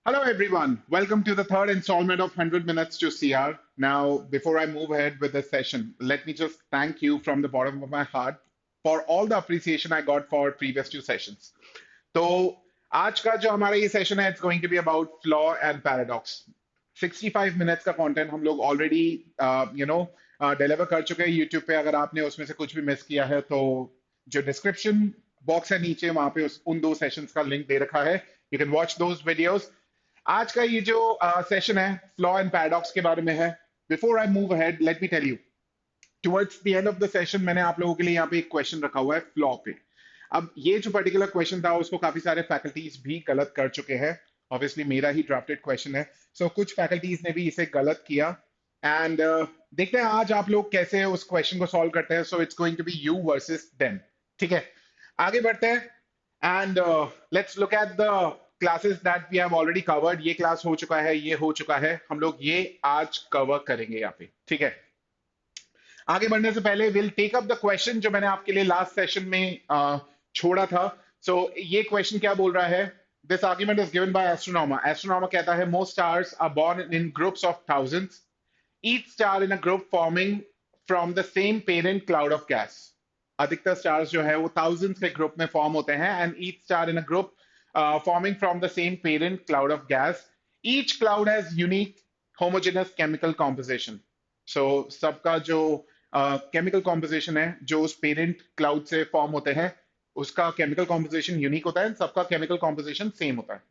Hello, everyone. Welcome to the third installment of 100 Minutes to CR. Now, before I move ahead with the session, let me just thank you from the bottom of my heart for all the appreciation I got for previous two sessions. तो आज का जो हमारा ये session है, it's going to be about flaw and paradox. 65 minutes का content हम लोग ऑलरेडी डिलीवर कर चुके हैं यूट्यूब पे। अगर आपने उसमें से कुछ भी मिस किया है तो जो डिस्क्रिप्शन बॉक्स है नीचे, वहां पे उन दो सेशंस का लिंक दे रखा है। You can watch those videos. आज का ये जो सेशन है फ्लॉ एंड पैराडॉक्स के बारे में है। Before I move ahead, let me tell you, towards the end of the session मैंने आप लोगों के लिए यहाँ पे एक क्वेश्चन रखा हुआ है फ्लॉ पे। अब ये जो पर्टिकुलर क्वेश्चन था उसको काफी सारे फैकल्टीज भी गलत कर चुके हैं। ऑब्वियसली मेरा ही ड्राफ्टेड क्वेश्चन है, सो कुछ फैकल्टीज ने भी इसे गलत किया। एंड देखते हैं आज आप लोग कैसे उस क्वेश्चन को सॉल्व करते हैं। So it's going to be you versus them. ठीक है, आगे बढ़ते हैं। And let's look at the classes that we have already covered. ये क्लास हो चुका है, ये हो चुका है, हम लोग ये आज कवर करेंगे यहाँ पे। ठीक है, आगे बढ़ने से पहले will take up the question जो मैंने आपके लिए लास्ट सेशन में छोड़ा था। सो ये क्वेश्चन क्या बोल रहा है? This argument is given by astronomer. Astronomer कहता है most stars are born in groups of thousands, each star in a group forming from the same parent cloud of gas. अधिकतर स्टार्स जो है वो थाउजेंड्स के ग्रुप में form होते हैं, and each star in a group forming from the same parent cloud of gas. Each cloud has unique homogeneous chemical composition. So सबका जो केमिकल कॉम्पोजिशन है जो उस पेरेंट क्लाउड से फॉर्म होते हैं, उसका केमिकल कॉम्पोजिशन यूनिक होता है, सबका केमिकल कॉम्पोजिशन सेम होता है।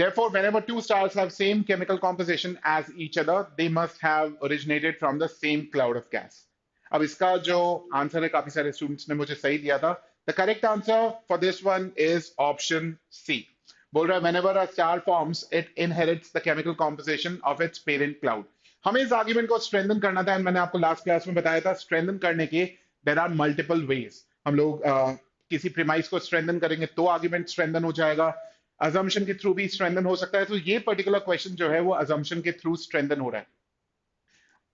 Therefore, whenever two stars have same chemical composition as each other, they must have originated from the same cloud of gas. अब इसका जो आंसर है, काफी सारे स्टूडेंट्स ने मुझे सही दिया था। The correct answer for this one is option C. बोल रहा है whenever a star forms, it inherits the chemical composition of its parent cloud. हमें इस आर्ग्यूमेंट को स्ट्रेंथन करना था, and मैंने आपको लास्ट क्लास में बताया था स्ट्रेंथन करने के देयर आर मल्टीपल वेज। हम लोग किसी प्रीमाइस को स्ट्रेंथन करेंगे तो आर्ग्यूमेंट स्ट्रेंथन हो जाएगा, अजम्पशन के थ्रू भी स्ट्रेंथन हो सकता है। तो ये पर्टिकुलर क्वेश्चन जो है वो अजम्पशन के थ्रू स्ट्रेंथन हो रहा है।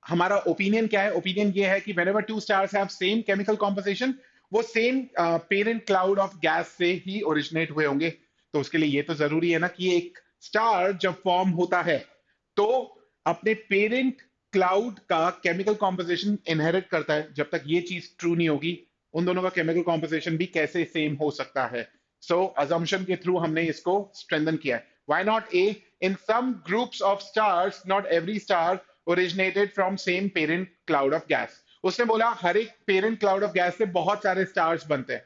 हमारा ओपिनियन क्या है? ओपिनियन ये है कि whenever two stars have same chemical composition, वो same parent cloud of gas से ही ओरिजिनेट हुए होंगे। तो उसके लिए ये तो जरूरी है ना कि एक स्टार जब फॉर्म होता है तो अपने पेरेंट क्लाउड का केमिकल कॉम्पोजिशन इनहेरिट करता है। जब तक ये चीज ट्रू नहीं होगी, उन दोनों का केमिकल कॉम्पोजिशन भी कैसे सेम हो सकता है? सो अजम्पशन के थ्रू हमने इसको स्ट्रेंथन किया है। Why not A? In some groups of stars, not every star originated from same parent cloud of gas. उसने बोला हर एक पेरेंट क्लाउड ऑफ गैस से बहुत सारे स्टार्स बनते हैं।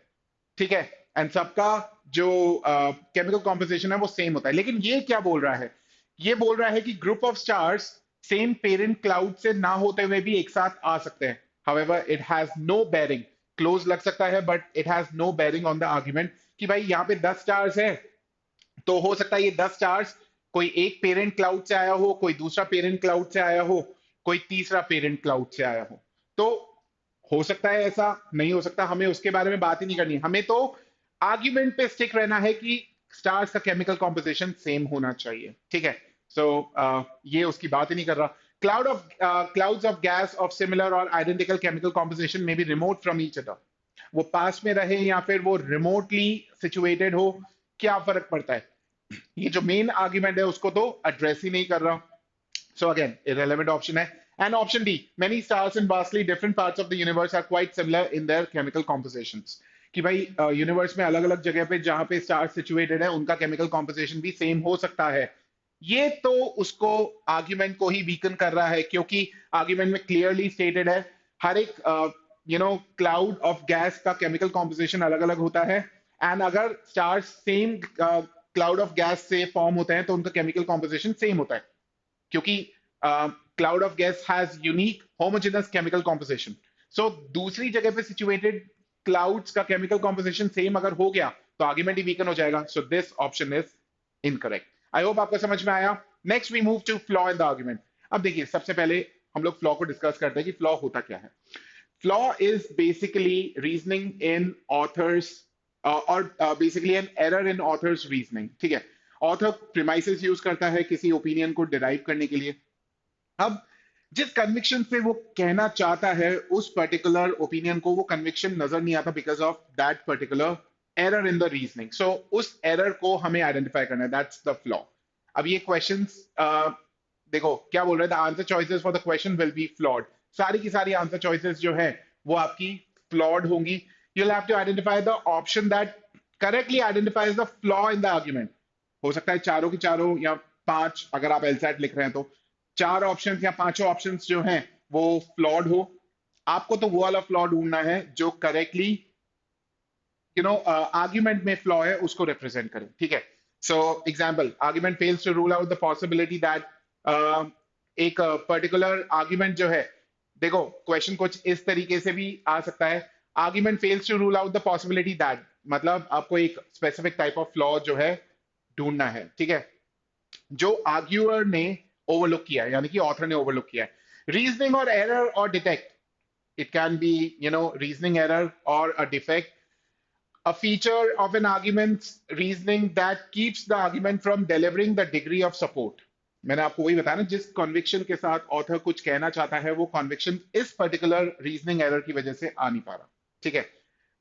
ठीक है, एंड सबका जो केमिकल कॉम्पोजिशन है वो सेम होता है। लेकिन ये क्या बोल रहा है? ये बोल रहा है कि group of stars same parent cloud से ना होते हुए भी एक साथ आ सकते हैं। However it has no bearing, close लग सकता है but it has no bearing on the argument कि भाई यहाँ पे 10 स्टार्स है, तो हो सकता है ये 10 स्टार्स कोई एक पेरेंट क्लाउड से आया हो, कोई दूसरा पेरेंट क्लाउड से आया हो, कोई तीसरा पेरेंट क्लाउड से आया हो। तो हो सकता है ऐसा, नहीं हो सकता, हमें उसके बारे में बात ही नहीं करनी। हमें तो आर्ग्यूमेंट पे स्टिक रहना है कि स्टार्स का केमिकल कॉम्पोजिशन सेम होना चाहिए। ठीक है, सो ये उसकी बात ही नहीं कर रहा। Clouds of gas of similar और आइडेंटिकल केमिकल कॉम्पोजिशन में be remote from each other. वो पास में रहे या फिर वो रिमोटली सिचुएटेड हो, क्या फर्क पड़ता है? ये जो मेन आर्ग्यूमेंट है उसको तो एड्रेस ही नहीं कर रहा। So again, irrelevant option है. And option D, many stars in vastly different parts of the universe are quite similar in their chemical compositions. कि भाई यूनिवर्स में अलग अलग जगह पे जहां पे स्टार सिचुएटेड है उनका केमिकल कॉम्पोजिशन भी सेम हो सकता है। ये तो उसको आर्ग्यूमेंट को ही वीकन कर रहा है, क्योंकि आर्ग्यूमेंट में क्लियरली स्टेटेड है हर एक क्लाउड ऑफ गैस का केमिकल कॉम्पोजिशन अलग अलग होता है। एंड अगर stars same cloud of gas से फॉर्म होते हैं तो उनका केमिकल कॉम्पोजिशन सेम होता है, क्योंकि cloud of gas has unique homogeneous chemical composition. So दूसरी जगह पे सिचुएटेड क्लाउड्स का केमिकल कॉम्पोजिशन सेम अगर हो गया तो आर्ग्यूमेंट ही वीकन हो जाएगा। So this option is incorrect. I hope आपको समझ में आया। Next we move to flaw in the argument. अब देखिए, सबसे पहले हम लोग फ्लॉ को डिस्कस करते हैं कि फ्लॉ होता क्या है। Flaw is basically reasoning in authors, और basically an error in authors reasoning. ठीक है, ऑथर प्रीमाइसेस यूज करता है किसी ओपिनियन को डिराइव करने के लिए। अब जिस कन्विक्शन से वो कहना चाहता है उस पर्टिकुलर ओपिनियन को वो कन्विक्शन नजर नहीं आता because of that particular error in the reasoning. So उस एरर को हमें आइडेंटिफाई करना है, दैट्स द फ्लॉ। अब ये क्वेश्चंस देखो क्या बोल रहे थे, answer choices for the question will be flawed. सारी की सारी आंसर चॉइसेस जो है वो आपकी फ्लॉड होंगी। You will have to identify the option that correctly identifies the flaw in the argument. हो सकता है चारों की चारों या पांच, अगर आप एलसैट लिख रहे हैं तो चार ऑप्शंस या पांचों ऑप्शंस जो हैं वो फ्लॉड हो। आपको तो वो वाला फ्लॉ ढूंढना है जो करेक्टली आर्ग्यूमेंट में फ्लॉ है उसको रिप्रेजेंट करे, ठीक है। So example, argument fails to rule out the possibility that एक पर्टिकुलर आर्ग्यूमेंट जो है, देखो क्वेश्चन कुछ इस तरीके से भी आ सकता है, argument fails to rule out the possibility that, मतलब आपको एक स्पेसिफिक टाइप ऑफ फ्लॉ जो है ढूंढना है, ठीक है, जो आर्ग्यूअर ने ओवरलुक किया है, यानी कि ऑथर ने ओवरलुक किया है। रीजनिंग और एरर और detect, it can be reasoning error or a defect, a feature of an argument's reasoning that keeps the argument from delivering the degree of support। मैंने आपको वही बताया ना, जिस कॉन्विक्शन के साथ ऑथर कुछ कहना चाहता है वो कॉन्विक्शन इस पर्टिकुलर रीजनिंग एरर की वजह से आ नहीं पा रहा, ठीक है।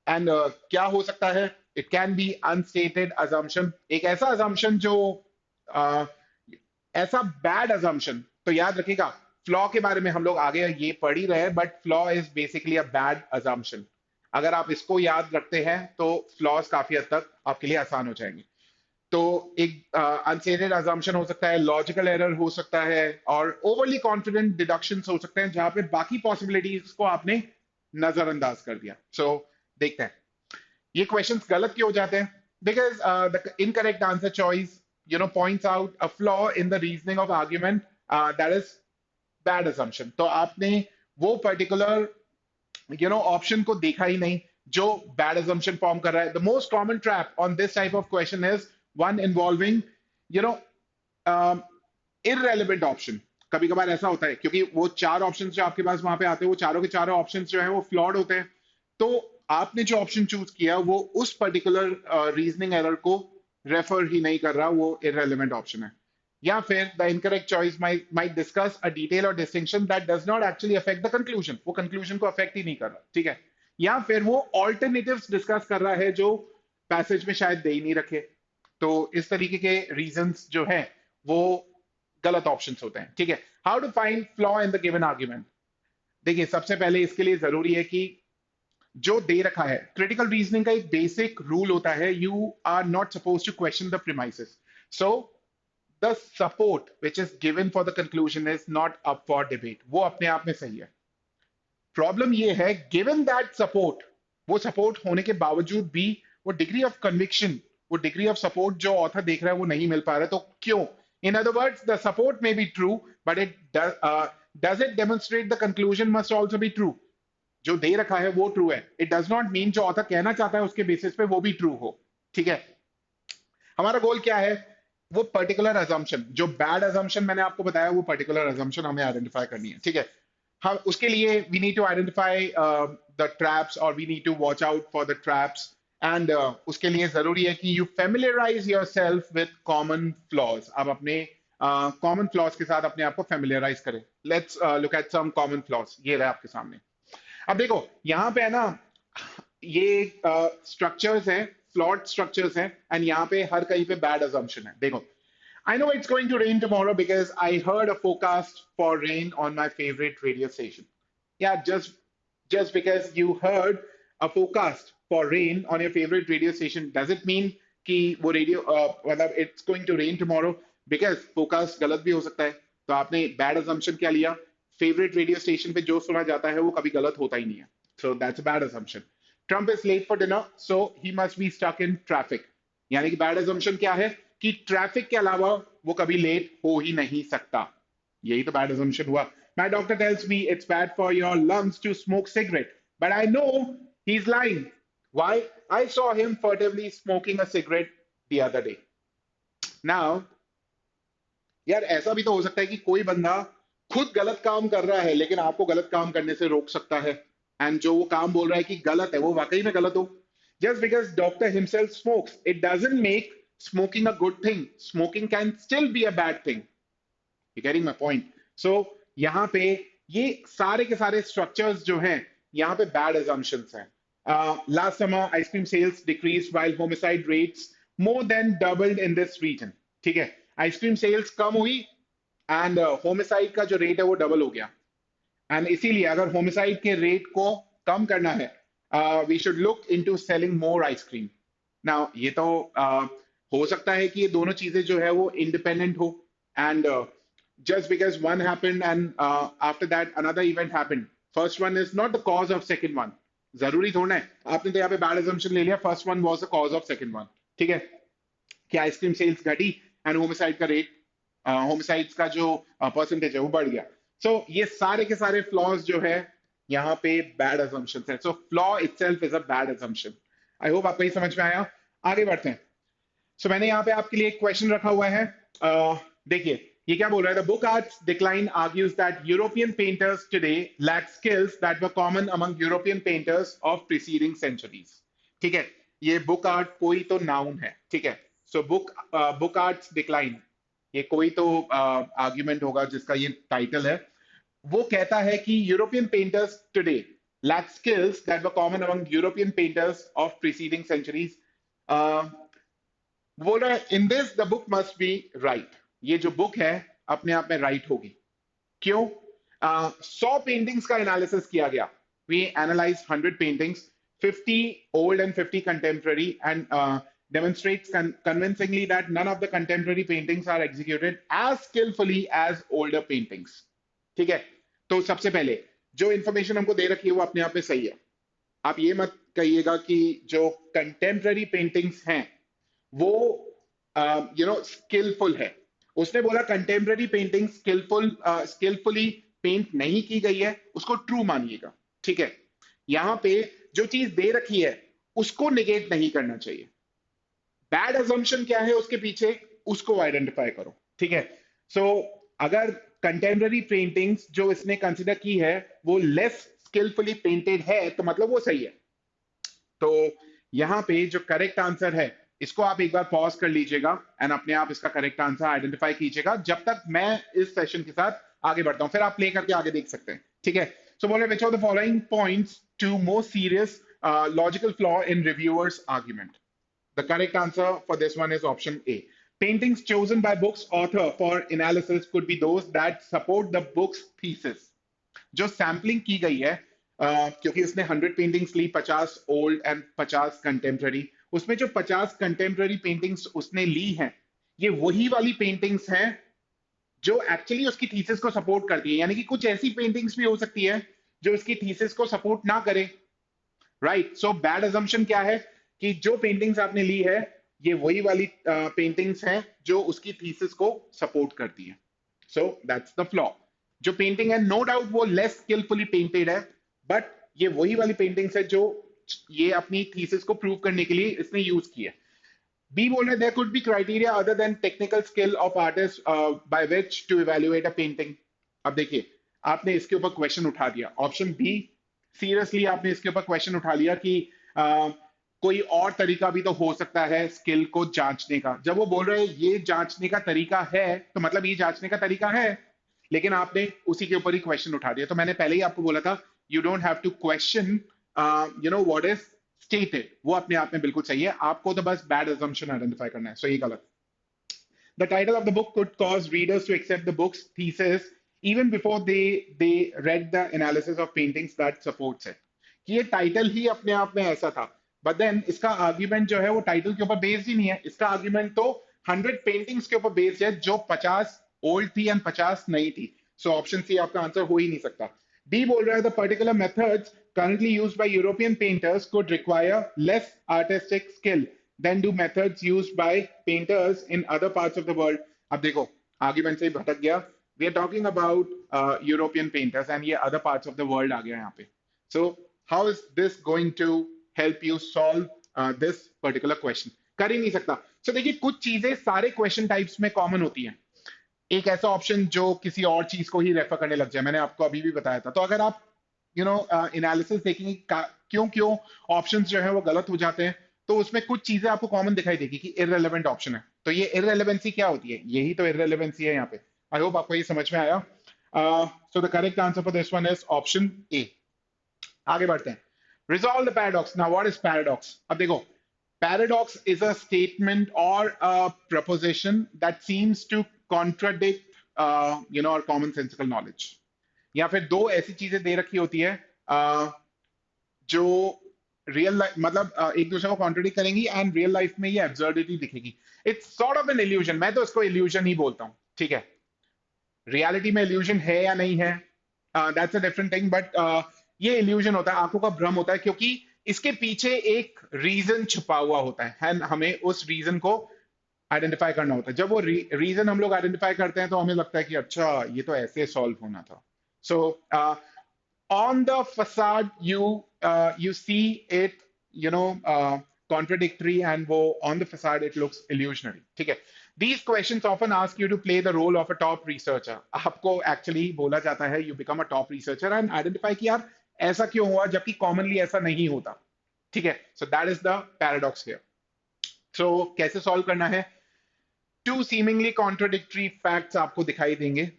एंड क्या हो सकता है, इट कैन बी अनस्टेटेड अजम्पशन, एक ऐसा अजम्पशन जो uh, ऐसा बैड अजम्पशन, तो याद रखिएगा फ्लॉ के बारे में हम लोग आगे ये पढ़ ही रहे हैं, but flaw is basically a bad assumption. अगर आप इसको याद रखते हैं तो फ्लॉज काफी हद तक आपके लिए आसान हो जाएंगे। तो एक अनसेटेड अजम्पशन हो सकता है, लॉजिकल एरर हो सकता है, और ओवरली कॉन्फिडेंट डिडक्शंस हो सकते हैं जहां पे बाकी पॉसिबिलिटीज को आपने नजरअंदाज कर दिया। सो देखते हैं ये क्वेश्चंस गलत क्यों हो जाते हैं, because the incorrect answer choice points out a flaw in the reasoning of argument that is bad assumption। तो आपने वो पर्टिकुलर ऑप्शन को देखा ही नहीं जो बैड assumption फॉर्म कर रहा है। The most common trap on this type of question is one involving you know irrelevant option. कभी कभार ऐसा होता है क्योंकि वो चार ऑप्शंस जो आपके पास वहां पे आते हैं वो चारों के चारों ऑप्शंस जो है वो फ्लॉड होते हैं। तो आपने जो ऑप्शन चूज किया वो उस पर्टिकुलर रीजनिंग एरर को रेफर ही नहीं कर रहा, वो इररेलेवेंट ऑप्शन है। या फिर the incorrect choice might discuss a detail or distinction that does not actually affect the conclusion, वो कंक्लूजन को अफेक्ट ही नहीं कर रहा, ठीक है। या फिर वो ऑल्टरनेटिव्स डिस्कस कर रहा है जो पैसेज में शायद दे ही नहीं रखे। तो इस तरीके के रीजंस जो है वो गलत ऑप्शंस होते हैं, ठीक है। How to find flaw in the given argument, देखिए सबसे पहले इसके लिए जरूरी है कि जो दे रखा है, क्रिटिकल रीजनिंग का एक बेसिक रूल होता है, you are not suppose to question the premises. So the support which is given for the conclusion is not up for debate, वो अपने आप में सही है। प्रॉब्लम ये है गिवन दैट सपोर्ट, वो सपोर्ट होने के बावजूद भी वो डिग्री ऑफ कन्विक्शन, वो डिग्री ऑफ सपोर्ट जो ऑथर देख रहा है वो नहीं मिल पा रहा है, तो क्यों? In other words the support may be true but it does it demonstrate the conclusion must also be true. जो दे रखा है वो ट्रू है, इट डज नॉट मीन जो ऑथर कहना चाहता है उसके बेसिस पे वो भी ट्रू हो, ठीक है। हमारा गोल क्या है, वो पर्टिकुलर अजम्पशन, जो बैड अजम्पशन मैंने आपको बताया वो पर्टिकुलर अजम्पशन हमें आइडेंटिफाई करनी है, ठीक है। हम उसके लिए we need to identify the traps और we need to watch out for the traps. And उसके लिए जरूरी है कि you familiarise yourself with common flaws, आप अपने कॉमन फ्लॉज के साथ अपने आप को फेमिलियराइज करें। Let's look at some common flaws, ये रहा आपके सामने। अब देखो यहाँ पे है ना, ये स्ट्रक्चर्स हैं, फ्लॉड स्ट्रक्चर्स हैं, एंड यहाँ पे हर कहीं पे बैड अजम्पशन है। देखो, I know it's going to rain tomorrow because I heard a forecast for rain on my favorite radio station. Yeah, just because you heard a forecast for rain on your favorite radio station, does it mean कि वो radio मतलब it's going to rain tomorrow? Because forecast गलत भी हो सकता है। तो आपने bad assumption क्या लिया? फेवरेट रेडियो स्टेशन पे जो सुना जाता है वो कभी गलत होता ही नहीं है। So that's a bad assumption. Trump is late for dinner, so he must be stuck in traffic. यानी कि बैड assumption क्या है कि ट्रैफिक के अलावा वो कभी लेट हो ही नहीं सकता, यही तो बैड assumption हुआ। My doctor tells me it's bad for your lungs to smoke cigarette, but I know he's lying. Why? I saw him furtively smoking a cigarette the other day. Now, यार ऐसा भी तो हो सकता है कि कोई बंदा खुद गलत काम कर रहा है लेकिन आपको गलत काम करने से रोक सकता है, एंड जो वो काम बोल रहा है कि गलत है वो वाकई में गलत हो। Just because doctor himself smokes it doesn't make smoking a good thing, smoking can still be a bad thing. You getting my point? So यहाँ पे ये सारे के सारे स्ट्रक्चर्स जो हैं यहाँ पे बैड assumptions हैं। Last summer ice cream sales decrease while homicide rates more than doubled in this region, ठीक है। आइसक्रीम सेल्स कम हुई एंड होमिसाइड का जो रेट है वो डबल हो गया। एंड इसीलिए अगर होमिसाइड के रेट को कम करना है, we should look into selling more ice cream. Now ये तो हो सकता है कि ये दोनों चीजें जो है वो इंडिपेंडेंट हो, and just because one happened and after that another event happened, first one is not the cause of second one। जरूरी थोड़ा है, आपने तो यहाँ पे बैड assumption ले लिया, first one was the cause of second one. ठीक है, कि आइसक्रीम सेल्स घटी एंड होमिसाइड का रेट, होमिसाइड्स का जो परसेंटेज है वो बढ़ गया। सो ये सारे के सारे फ्लॉज जो है यहाँ पे बैड assumptions है। So flaw itself is a bad assumption। I hope आपको ये समझ में आया। आगे बढ़ते हैं। सो मैंने यहाँ पे आपके लिए एक क्वेश्चन रखा हुआ है। देखिए ये क्या बोल रहा है, the book arts decline argues that European painters today lack skills that were common among European painters of preceding centuries. ठीक है, ये बुक आर्ट कोई तो नाउन है। ठीक है, सो बुक आर्ट्स डिक्लाइन, ये कोई तो आर्ग्यूमेंट होगा जिसका ये टाइटल है। वो कहता है कि European painters today lack skills that were common among European painters of preceding centuries. बोल रहा है in this the book must be right, ये जो बुक है अपने आप में राइट होगी। क्यों? 100 पेंटिंग्स का एनालिसिस किया गया। We analyze 100 paintings, 50 old and 50 contemporary, and demonstrates convincingly that none of the contemporary paintings are executed as skillfully as older paintings। ठीक है, तो सबसे पहले जो इंफॉर्मेशन हमको दे रखी है वो अपने आप में सही है। आप ये मत कहिएगा कि जो कंटेम्प्रेरी पेंटिंग्स हैं वो स्किलफुल है। उसने बोला कंटेम्प्रेरी पेंटिंग स्किलफुली पेंट नहीं की गई है, उसको ट्रू मानिएगा। ठीक है, यहां पे जो चीज दे रखी है उसको निगेट नहीं करना चाहिए। बैड अजम्पशन क्या है उसके पीछे, उसको आइडेंटिफाई करो। ठीक है, सो अगर कंटेम्प्रेरी पेंटिंग्स जो इसने कंसिडर की है वो लेस स्किलफुली पेंटेड है तो मतलब वो सही है। तो यहां पे जो करेक्ट आंसर है इसको आप एक बार पॉज कर लीजिएगा एंड अपने आप इसका करेक्ट आंसर आइडेंटिफाई कीजिएगा जब तक मैं इस सेशन के साथ आगे बढ़ता हूं, फिर आप प्ले करके आगे देख सकते हैं। ठीक है, सो बोले which of the following points to most serious logical flaw in reviewer's argument. The correct answer for this one is option A। Paintings chosen by book's author for analysis could be those that support the book's thesis। जो sampling की गई है, क्योंकि उसने 100 paintings ली, 50 old and 50 contemporary, उसमें जो 50 contemporary paintings उसने ली हैं ये वही वाली पेंटिंग्स हैं जो एक्चुअली उसकी थीसिस को सपोर्ट करती है। यानी कि कुछ ऐसी पेंटिंग्स भी हो सकती है जो उसकी थीसिस को सपोर्ट ना करे। राइट, सो बैड अजम्पशन क्या है कि जो पेंटिंग्स आपने ली है ये वही वाली पेंटिंग्स हैं जो उसकी थीसिस को सपोर्ट करती है। So that's the flaw. जो पेंटिंग है नो डाउट वो लेस स्किलफुली पेंटेड है, बट ये वही वाली पेंटिंग्स है जो ये अपनी थीसिस को प्रूव करने के लिए इसने यूज की है। बी बोल रहे there could be criteria other than technical skill of artist by which to evaluate a painting. अब देखिए आपने इसके ऊपर क्वेश्चन उठा दिया, ऑप्शन बी, सीरियसली आपने इसके ऊपर क्वेश्चन उठा लिया कि कोई और तरीका भी तो हो सकता है स्किल को जांचने का। जब वो बोल रहे हैं ये जांचने का तरीका है तो मतलब ये जांचने का तरीका है, लेकिन आपने उसी के ऊपर ही क्वेश्चन उठा दिया। तो मैंने पहले ही आपको बोला था you don't have to question what is stated, वो अपने आप में बिल्कुल सही है, आपको तो बस बैड assumption आइडेंटिफाई करना है। सो ये गलत। The title of the book could cause readers to accept the book's thesis even before they read the analysis of paintings that supports it। कि ये टाइटल ही अपने आप में ऐसा था, बट देन इसका आर्ग्यूमेंट जो है वो टाइटल के ऊपर बेस्ड ही नहीं है। इसका आर्ग्यूमेंट तो 100 पेंटिंग्स के ऊपर बेस्ड है जो 50 ओल्ड थी एंड 50 नई थी। सो ऑप्शन सी आपका आंसर हो ही नहीं सकता। डी बोल रहा है the particular methods currently used by European painters could require less artistic skill than do methods used by painters in other parts of the world। अब देखो आर्ग्यूमेंट से भटक गया, we are talking about European painters and ये other parts of the world आ गया यहाँ पे। So how is this going to help you solve this particular question? कर ही नहीं सकता। सो देखिए कुछ चीजें सारे क्वेश्चन टाइप्स में कॉमन होती हैं। एक ऐसा ऑप्शन जो किसी और चीज को ही रेफर करने लग जाए, मैंने आपको अभी भी बताया था। तो अगर आप एनालिसिस देखेंगे क्यों क्यों ऑप्शंस जो है वो गलत हो जाते हैं, तो उसमें कुछ चीजें आपको कॉमन दिखाई देगी कि इररेलेवेंट ऑप्शन है। तो ये इररेलेवेंसी क्या होती है? यही तो इररेलेवेंसी है यहाँ पे। आई होप आपको ये समझ में आया। सो the correct answer for this one is option A. आगे बढ़ते हैं। Resolve the paradox. Now what is paradox? अब देखो Paradox is a statement or a proposition that seems to contradict, our commonsensical knowledge. या फिर दो ऐसी चीजें दे रखी होती है जो रियल लाइफ मतलब एक दूसरे को कॉन्ट्रडिक्ट करेंगी एंड रियल लाइफ में ये एब्सर्डिटी दिखेगी. It's sort of an illusion. मैं तो इसको इल्यूजन ही बोलता हूँ. ठीक है, रियलिटी में इल्यूजन है या नहीं है, that's a different thing. But ये इल्यूजन होता है, आंखों का भ्रम होता है, क्योंकि इसके पीछे एक रीजन छुपा हुआ होता है and हमें उस रीजन को आइडेंटिफाई करना होता है. जब वो रीजन हम लोग आइडेंटिफाई करते हैं तो हमें लगता है कि अच्छा ये तो ऐसे सॉल्व होना था. सो on the facade you see it, contradictory, and वो on the facade it looks illusionary. ठीक है. These questions often ask you to play the role of a top researcher. आपको actually बोला जाता है you become a top researcher and identify कि यार ऐसा क्यों हुआ जबकि commonly ऐसा नहीं होता. ठीक है. So that is the paradox here. So कैसे solve करना है? Two seemingly contradictory facts आपको दिखाई देंगे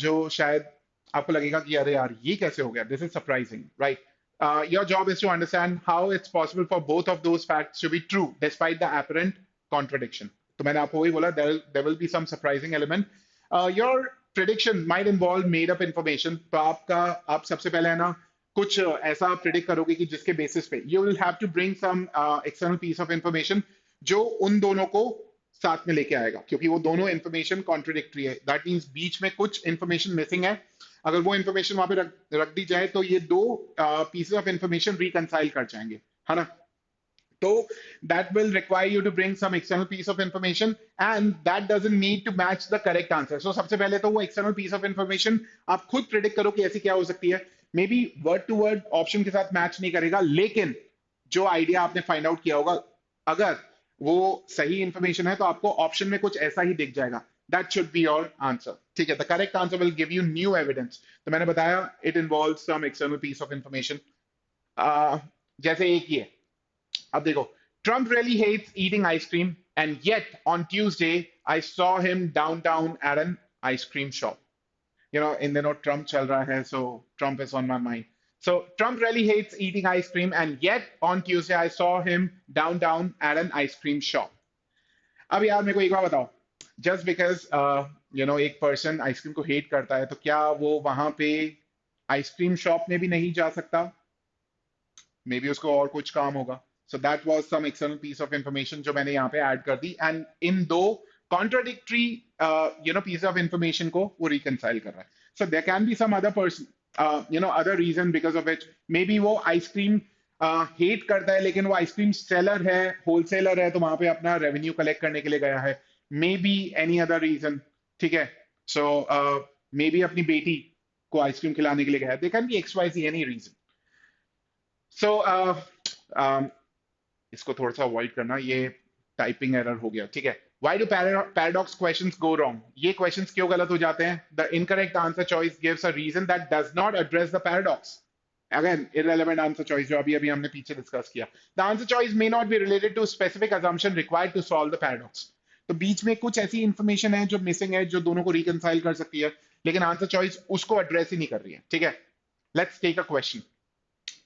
जो शायद आपको लगेगा कि अरे यार ये कैसे हो गया, this is surprising, right? Your job is to understand how it's possible for both of those facts to be true despite the apparent contradiction. तो मैंने आपको वही बोला, there will be some surprising element. Your prediction might involve made up information. तो आप सबसे पहले है ना कुछ ऐसा प्रिडिक्ट करोगे कि जिसके बेसिस पे you will have to bring some external piece of information जो उन दोनों को साथ में लेके आएगा, क्योंकि वो दोनों इंफॉर्मेशन कॉन्ट्रोडिक्टरी है. दैट मीन्स बीच में कुछ इंफॉर्मेशन मिसिंग है. अगर वो इंफॉर्मेशन वहां पे रख दी जाए तो ये दो पीसेस ऑफ इंफॉर्मेशन रिकंसाइल कर जाएंगे, है ना? तो that will require you to bring some external piece of information and that doesn't need to match the correct answer. So सबसे पहले तो वो external piece of information आप खुद प्रिडिक्ट करो कि ऐसी क्या हो सकती है. Maybe word to word option के साथ मैच नहीं करेगा, लेकिन जो आइडिया आपने फाइंड आउट किया होगा अगर वो सही इंफॉर्मेशन है तो आपको ऑप्शन में कुछ ऐसा ही दिख जाएगा. That should be your answer. ठीक है. The correct answer will give you new evidence. तो मैंने बताया it involve some external piece of information. जैसे एक ही है, अब देखो, Trump really hates eating ice cream and yet on Tuesday I saw him downtown at an ice cream shop. In the note Trump चल रहा है, so Trump is on my mind. So Trump really hates eating ice cream and yet on Tuesday I saw him downtown at an ice cream shop. अब यार मेरे को एक बार बताओ, just because एक पर्सन आइसक्रीम को हेट करता है तो क्या वो वहां पे आइसक्रीम शॉप में भी नहीं जा सकता? मे बी उसको और कुछ काम होगा. So that was some external piece of information जो मैंने यहाँ पे ऐड कर दी, and इन दो contradictory piece of information को वो reconcile कर रहा है. So there can be some other person, other reason because of which maybe वो आइसक्रीम हेट करता है लेकिन वो आइसक्रीम सेलर है, होलसेलर है, तो वहां पे अपना रेवेन्यू कलेक्ट करने के लिए गया है. Maybe any other reason. ठीक है. सो मे बी अपनी बेटी को आइसक्रीम खिलाने के लिए गया है. They can be X Y Z any reason. So इसको थोड़ा सा अवॉइड करना, ये टाइपिंग एरर हो गया. ठीक है. Why do paradox questions go wrong? ये questions क्यों गलत हो जाते हैं? The incorrect answer choice gives a reason that does not address the paradox. Again, irrelevant answer choice जो अभी हमने पीछे डिस्कस किया. The answer choice may not be related to specific assumption required to solve the paradox. तो बीच में कुछ ऐसी information है जो मिसिंग है, जो दोनों को रिकंसाइल कर सकती है, लेकिन आंसर चॉइस उसको एड्रेस ही नहीं कर रही है. ठीक है. Let's take a question.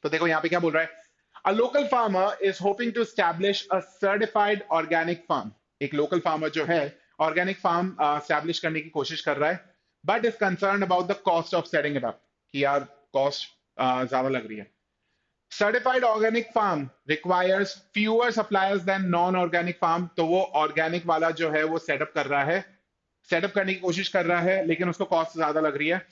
तो देखो यहाँ पे क्या बोल रहा है. A local farmer is hoping to establish a certified organic farm. एक local farmer जो है organic farm establish करने की कोशिश कर रहा है, but is concerned about the cost of setting it up. कि यार cost ज्यादा लग रही है. Certified organic farm requires fewer suppliers than non-organic farm. तो वो organic वाला जो है वो setup कर रहा है, setup करने की कोशिश कर रहा है, लेकिन उसको cost ज्यादा लग रही है.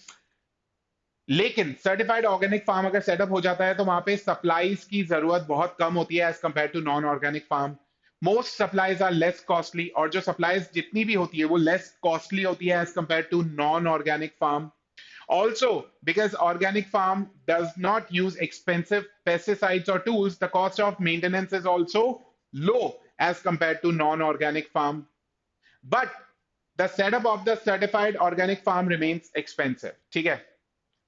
लेकिन सर्टिफाइड ऑर्गेनिक फार्म अगर सेटअप हो जाता है तो वहां पे सप्लाईज की जरूरत बहुत कम होती है as compare to non organic farm. Most supplies are less costly, और जो सप्लाईज जितनी भी होती है वो लेस कॉस्टली होती है as compare to non organic farm. Also, because organic farm does not use expensive pesticides or tools, the cost of maintenance is also low as compared to non-organic farm. But the setup of the certified organic farm remains expensive. ठीक है.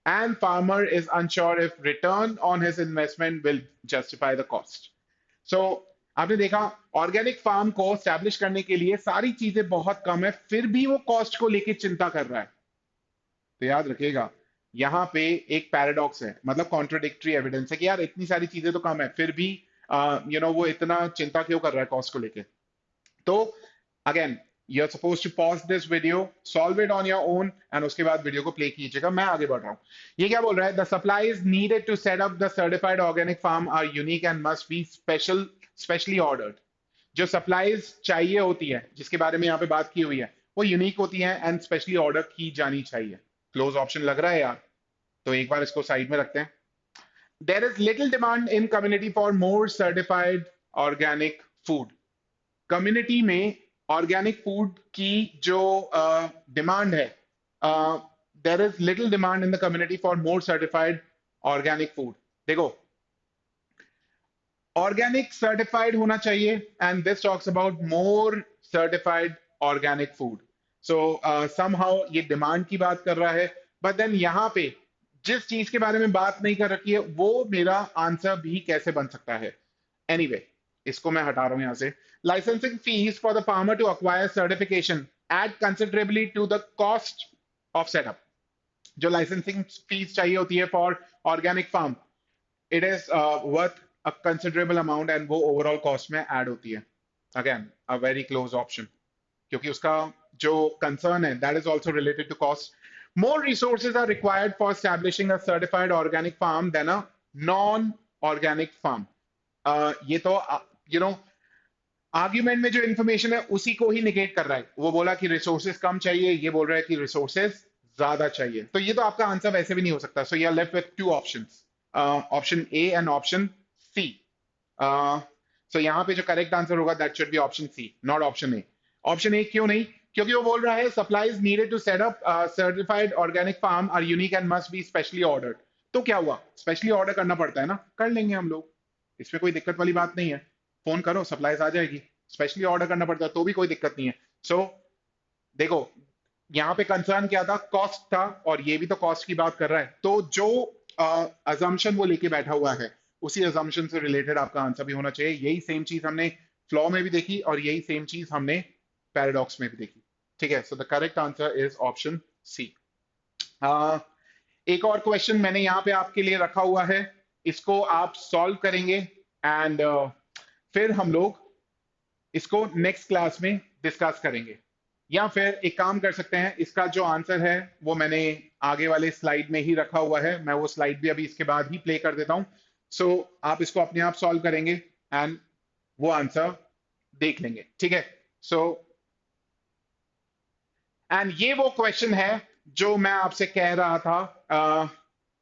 And farmer is unsure if return on his investment will justify the cost. So आपने देखा organic farm को establish करने के लिए सारी चीजें बहुत कम है, फिर भी वो कॉस्ट को लेके चिंता कर रहा है. तो याद रखिएगा यहाँ पे एक पैराडॉक्स है, मतलब कॉन्ट्रोडिक्टरी एविडेंस है कि यार इतनी सारी चीजें तो कम है, फिर भी वो इतना चिंता क्यों कर रहा है कॉस्ट को लेके? तो again, you're supposed to pause this video, solve it on your own, and उसके बाद वीडियो को प्ले कीजिएगा। मैं आगे बढ़ रहा हूँ। ये क्या बोल रहा है? The supplies needed to set up the certified organic farm are unique and must be specially ordered. जो सप्लाईज चाहिए होती है, जिसके बारे में यहाँ पे बात की हुई है, वो यूनिक होती है एंड स्पेशली ऑर्डर की जानी चाहिए। क्लोज ऑप्शन लग रहा है यार, तो एक बार इसको साइड में रखते हैं। There is little demand in community for more certified organic food. Community में ऑर्गेनिक फूड की जो डिमांड है, there is little demand in the community for more certified organic food. देखो, ऑर्गेनिक सर्टिफाइड होना चाहिए and this talks about more certified organic food. So somehow ये demand की बात कर रहा है, बट देन यहाँ पे जिस चीज के बारे में बात नहीं कर रखी है वो मेरा आंसर भी कैसे बन सकता है? एनीवे इसको मैं हटा रहा हूं यहां से। Licensing fees for the farmer to acquire certification add considerably to the cost of setup. जो लाइसेंसिंग फीस चाहिए होती है for organic farm, it is worth a considerable amount and वो ओवरऑल कॉस्ट में ऐड होती है। Again a very close option, क्योंकि उसका जो कंसर्न है that is also related to cost. More resources are required for establishing a certified organic farm than a non-organic farm. ये तो आर्ग्यूमेंट में जो इंफॉर्मेशन है उसी को ही निगेट कर रहा है। वो बोला कि रिसोर्सेज कम चाहिए, ये बोल रहा है कि रिसोर्सेज ज्यादा चाहिए। तो ये तो आपका आंसर वैसे भी नहीं हो सकता। So you are left with two options, option A and option C. So यहाँ पे जो करेक्ट आंसर होगा that should be option C, not option A. Option A क्यों नहीं? क्योंकि वो बोल रहा है supplies needed to set up certified organic farm are unique and must be specially ordered. तो क्या हुआ? स्पेशली ऑर्डर करना पड़ता है ना, कर लेंगे हम लोग, इसमें कोई दिक्कत वाली बात नहीं है। फोन करो, सप्लाईज आ जाएगी। स्पेशली ऑर्डर करना पड़ता है तो भी कोई दिक्कत नहीं है। सो देखो, यहाँ पे कंसर्न क्या था? कॉस्ट था, और ये भी तो कॉस्ट की बात कर रहा है। तो जो अजम्पशन वो लेके बैठा हुआ है उसी अजम्पशन से रिलेटेड आपका आंसर भी होना चाहिए। यही सेम चीज हमने फ्लॉ में भी देखी और यही सेम चीज हमने पैराडॉक्स में भी देखी। ठीक है, so the correct answer is option C. एक और क्वेश्चन मैंने यहाँ पे आपके लिए रखा हुआ है, इसको आप सॉल्व करेंगे एंड फिर हम लोग इसको नेक्स्ट क्लास में डिस्कस करेंगे। या फिर एक काम कर सकते हैं, इसका जो आंसर है वो मैंने आगे वाले स्लाइड में ही रखा हुआ है। मैं वो स्लाइड भी अभी इसके बाद ही प्ले कर देता हूं। सो आप इसको अपने आप सॉल्व करेंगे एंड वो आंसर देख लेंगे। ठीक है, सो एंड ये वो क्वेश्चन है जो मैं आपसे कह रहा था,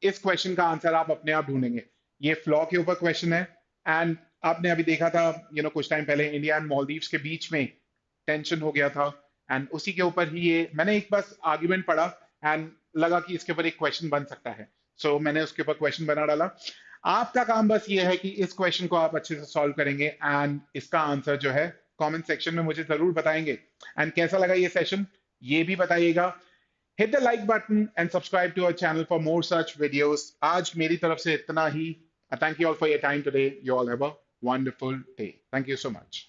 इस क्वेश्चन का आंसर आप अपने आप ढूंढेंगे। ये फ्लॉ के ऊपर क्वेश्चन है एंड आपने अभी देखा था कुछ टाइम पहले इंडिया एंड मालदीव्स के बीच में टेंशन हो गया था एंड उसी के ऊपर ही ये मैंने एक बस आर्ग्यूमेंट पढ़ा एंड लगा कि इसके ऊपर एक क्वेश्चन बन सकता है। सो मैंने उसके ऊपर क्वेश्चन बना डाला। आपका काम बस ये है कि इस क्वेश्चन को आप अच्छे से सॉल्व करेंगे एंड इसका आंसर जो है कमेंट सेक्शन में मुझे जरूर बताएंगे। एंड कैसा लगा ये सेशन ये भी बताइएगा। Hit the like button and subscribe to our channel for more such videos. आज मेरी तरफ से इतना ही। Thank you all for your time today. You all have a wonderful day. Thank you so much.